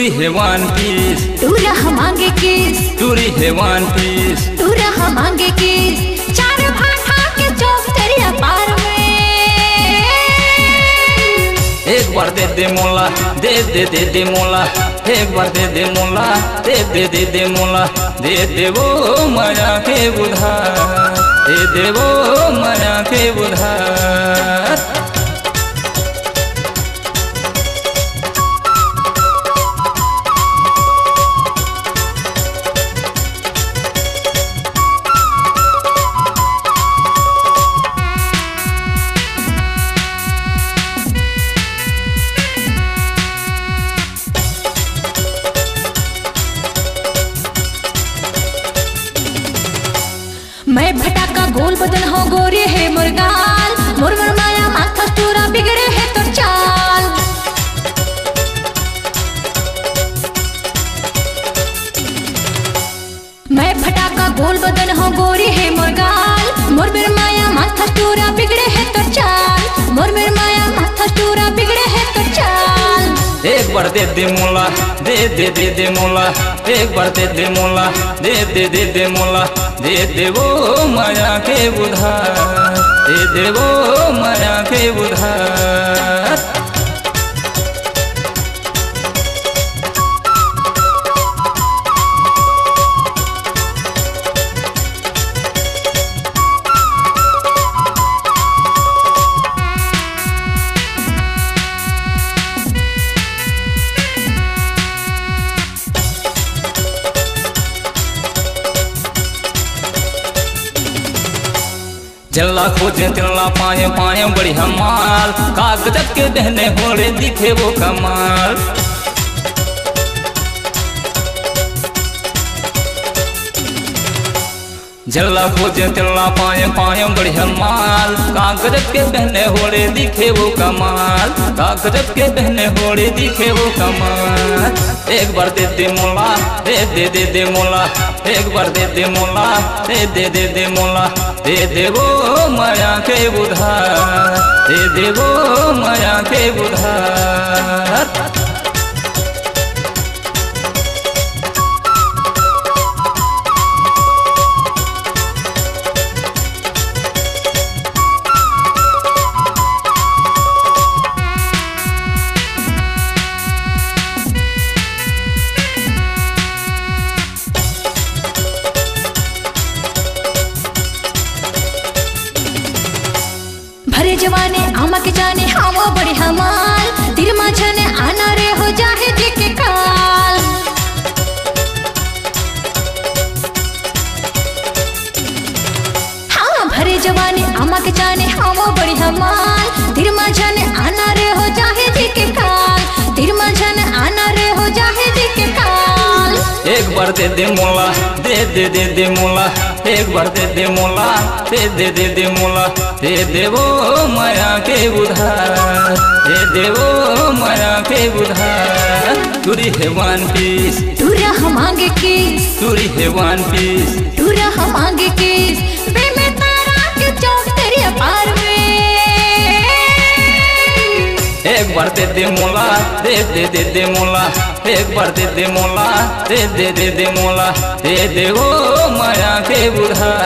टूरी है वन पीस, तू रहा मांगे किस, टूरी है वन पीस, तू रहा मांगे किस। चार भाटा के चौक तेरे पार में। एक बार दे दे मोला, दे दे दे दे मोला, एक बार दे दे मोला, दे दे दे दे मोला, दे दे वो माया के उधार, दे दे वो माया के उधार। मैं भटाका गोल बदन हो गोरे है मुर्गाल, मुरमुर माया माथा चूरा बिगड़े है तो चाल। मैं भटाका गोल बदन हो गोरे है मुर्गाल, मुरमुर माया माथा चूरा बिगड़े है तो चाल, मुरमुर माया माथा चूरा बिगड़े है तो चाल। एक बार दे दे मोला, दे दे दे दे मोला, एक बार दे दे मोला, दे दे दे दे मोला, दे दे वो माया के उधार, दे दे वो माया के उधार। चल्ला खोजे चल्ला पाए पाए बढ़िया माल, कागज के बहने होड़े दिखे वो कमाल। जल्ला खोजे चल्ला पाए पाए बढ़िया माल, कागज के बहने होड़े दिखे वो कमाल, कागज के बहने होड़े दिखे वो कमाल। एक बार दे दे मोला, दे दे दे दे मोला, एक बार दे दे मोला, दे दे दे दे मोला, दे दे वो माया के उधार, दे दे वो माया के उधार। भरे जवाने आमा के जाने हाँ वो बड़े हमाल, तिर माझने आना रे हो जाए जी के काल। हाँ भरे जवाने आमा के जाने हाँ वो बड़े हमाल, तिर माझने आना रे हो जाए जी के काल, तिर माझने आना रे हो जाए जी के काल। एक बार दे दे मोला, दे दे दे दे मोला, एक बार दे दे मोला, दे दे दे दे मोला, दे दे वो माया के उधार, दे दे वो माया के उधार। टूरी है वन पीस, तू रहा मांगे किस, टूरी है वन पीस, तू रहा मांगे किस। वे मैं तारा के चौक तेरे पार में। एक बार दे दे मोला, दे दे दे दे मोला, एक बार दे दे मोला, दे दे दे दे मोला, दे दे वो माया के उधार,